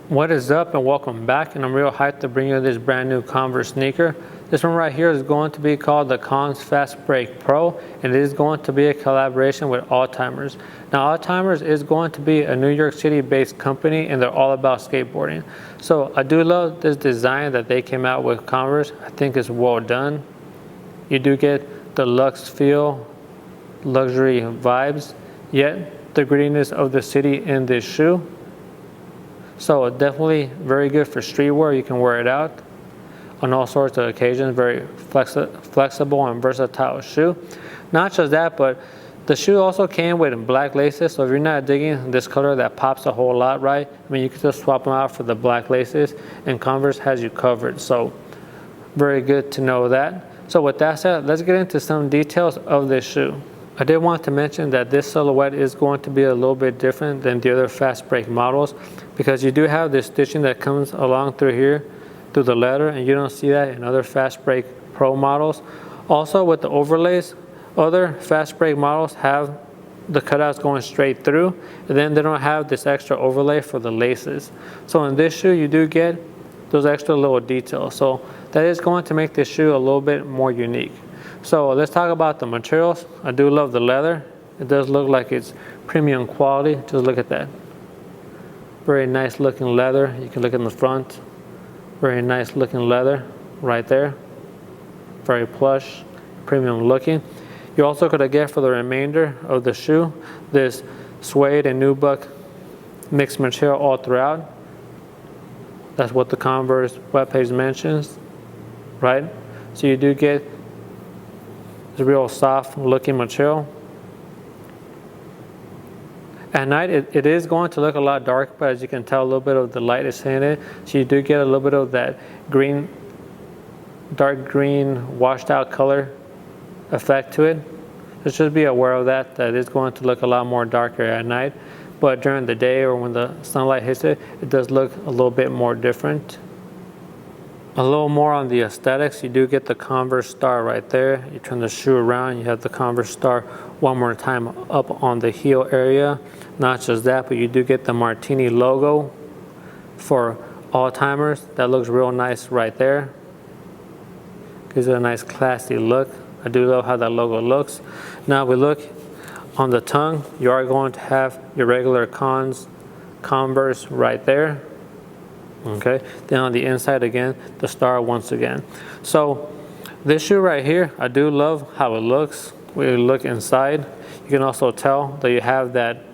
What is up, and welcome back, and I'm real hyped to bring you this brand new Converse sneaker. This one right here is going to be called the Converse Fastbreak Pro, and it is going to be a collaboration with Alltimers. Now Alltimers is going to be a New York City based company, and they're all about skateboarding. So I do love this design that they came out with Converse. I think it's well done. You do get the luxe feel, luxury vibes, yet the grittiness of the city in this shoe. So definitely very good for streetwear. You can wear it out on all sorts of occasions. Very flexible and versatile shoe. Not just that, but the shoe also came with black laces. So if you're not digging this color that pops a whole lot, right? I mean, you can just swap them out for the black laces, and Converse has you covered. So very good to know that. So with that said, let's get into some details of this shoe. I did want to mention that this silhouette is going to be a little bit different than the other Fastbreak models, because you do have this stitching that comes along through here, through the leather, and you don't see that in other Fastbreak Pro models. Also with the overlays, other Fastbreak models have the cutouts going straight through, and then they don't have this extra overlay for the laces. So in this shoe, you do get those extra little details. So that is going to make this shoe a little bit more unique. So let's talk about the materials. I do love the leather. It does look like it's premium quality. Just look at that. Very nice looking leather. You can look in the front. Very nice looking leather right there. Very plush, premium looking. You also could get for the remainder of the shoe this suede and nubuck mixed material all throughout. That's what the Converse webpage mentions, right? So you do get this real soft looking material. At night, it is going to look a lot dark, but as you can tell, a little bit of the light is hitting it. So you do get a little bit of that green, dark green, washed out color effect to it. Just be aware of that, that it's going to look a lot more darker at night. But during the day or when the sunlight hits it, it does look a little bit more different. A little more on the aesthetics, you do get the Converse star right there. You turn the shoe around, you have the Converse star one more time up on the heel area. Not just that, but you do get the Martini logo for Alltimers. That looks real nice right there. Gives it a nice classy look. I do love how that logo looks. Now we look on the tongue, you are going to have your regular Converse right there. Okay, then on the inside again, the star once again. So this shoe right here, I do love how it looks. When you look inside, you can also tell that you have that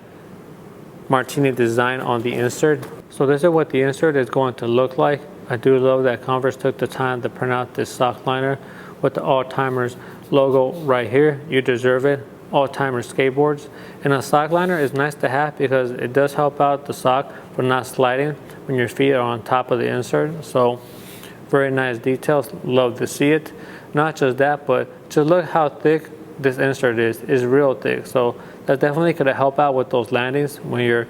Martini design on the insert. So this is what the insert is going to look like. I do love that Converse took the time to print out this sock liner with the Alltimers logo right here. You deserve it. Alltimers skateboards. And a sock liner is nice to have because it does help out the sock from not sliding when your feet are on top of the insert. So very nice details. Love to see it. Not just that, but just look how thick this insert is. It's real thick. So that definitely could help out with those landings when you're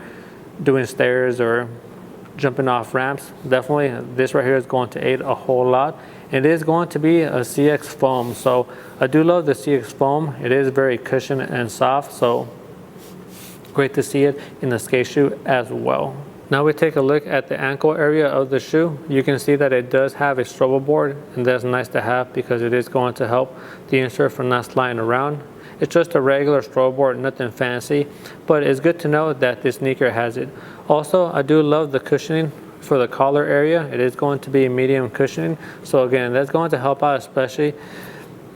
doing stairs or jumping off ramps. Definitely this right here is going to aid a whole lot. It is going to be a CX foam, so I do love the CX foam. It is very cushioned and soft, so great to see it in the skate shoe as well. Now we take a look at the ankle area of the shoe. You can see that it does have a strobo board, and that's nice to have because it is going to help the insert from not sliding around. It's just a regular strobo board, nothing fancy, but it's good to know that this sneaker has it. Also, I do love the cushioning for the collar area. It is going to be medium cushioning. So again, that's going to help out, especially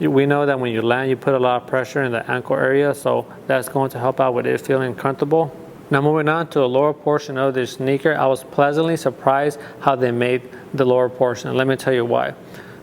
we know that when you land, you put a lot of pressure in the ankle area. So that's going to help out with it feeling comfortable. Now moving on to the lower portion of this sneaker, I was pleasantly surprised how they made the lower portion. Let me tell you why.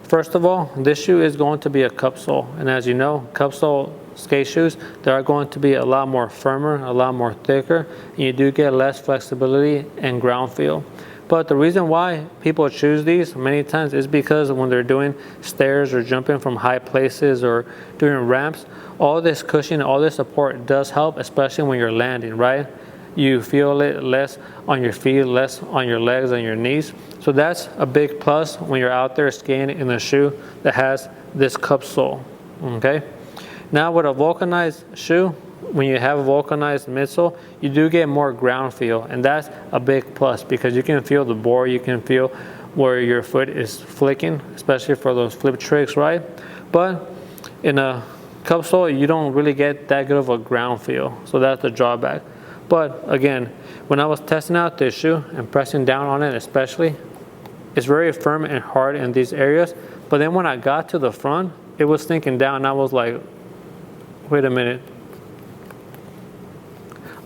First of all, this shoe is going to be a cup sole. And as you know, cup sole skate shoes, they are going to be a lot more firmer, a lot more thicker, and you do get less flexibility and ground feel. But the reason why people choose these many times is because when they're doing stairs or jumping from high places or doing ramps, all this cushion, all this support does help, especially when you're landing, right? You feel it less on your feet, less on your legs and your knees. So that's a big plus when you're out there skating in a shoe that has this cup sole, okay? Now with a vulcanized shoe, when you have a vulcanized midsole, you do get more ground feel, and that's a big plus because you can feel the bore, you can feel where your foot is flicking, especially for those flip tricks, right? But in a cup sole, you don't really get that good of a ground feel, so that's the drawback. But again, when I was testing out this shoe and pressing down on it especially, it's very firm and hard in these areas. But then when I got to the front, it was sinking down, and I was like, wait a minute.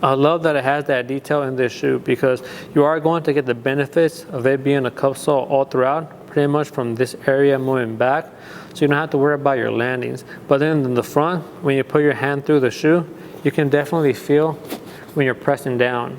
I love that it has that detail in this shoe because you are going to get the benefits of it being a cup sole all throughout, pretty much from this area moving back, so you don't have to worry about your landings. But then in the front, when you put your hand through the shoe, you can definitely feel when you're pressing down,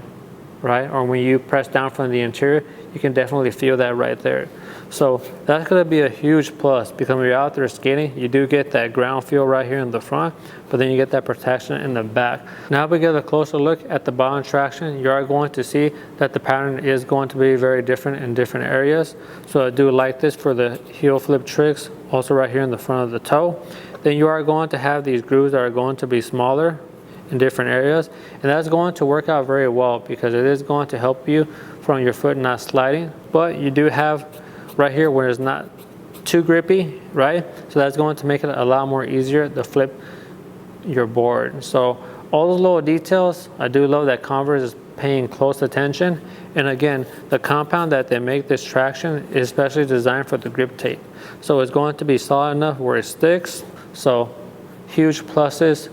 right? Or when you press down from the interior, you can definitely feel that right there. So that's going to be a huge plus because when you're out there skating, you do get that ground feel right here in the front, but then you get that protection in the back. Now we get a closer look at the bottom traction. You are going to see that the pattern is going to be very different in different areas. So I do like this for the heel flip tricks, also right here in the front of the toe. Then you are going to have these grooves that are going to be smaller in different areas, and that's going to work out very well because it is going to help you from your foot not sliding. But you do have right here where it's not too grippy, right? So that's going to make it a lot more easier to flip your board. So all those little details, I do love that Converse is paying close attention. And again, the compound that they make this traction is especially designed for the grip tape. So it's going to be solid enough where it sticks. So huge pluses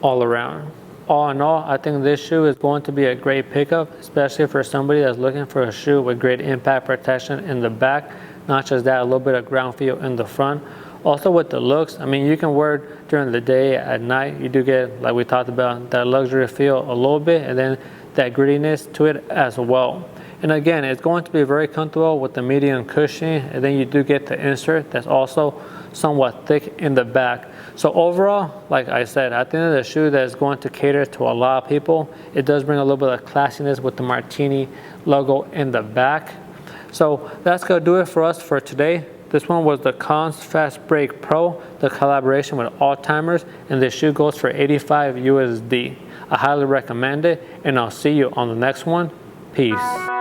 all around. All in all, I think this shoe is going to be a great pickup, especially for somebody that's looking for a shoe with great impact protection in the back. Not just that, a little bit of ground feel in the front. Also with the looks, I mean, you can wear it during the day, at night. You do get, like we talked about, that luxury feel a little bit, and then that grittiness to it as well. And again, it's going to be very comfortable with the medium cushioning, and then you do get the insert that's also somewhat thick in the back. So overall, like I said, I think it's a shoe that is going to cater to a lot of people. It does bring a little bit of classiness with the Martini logo in the back. So that's going to do it for us for today. This one was the Converse Fastbreak Pro, the collaboration with Alltimers, and this shoe goes for $85 USD. I highly recommend it, and I'll see you on the next one. Peace.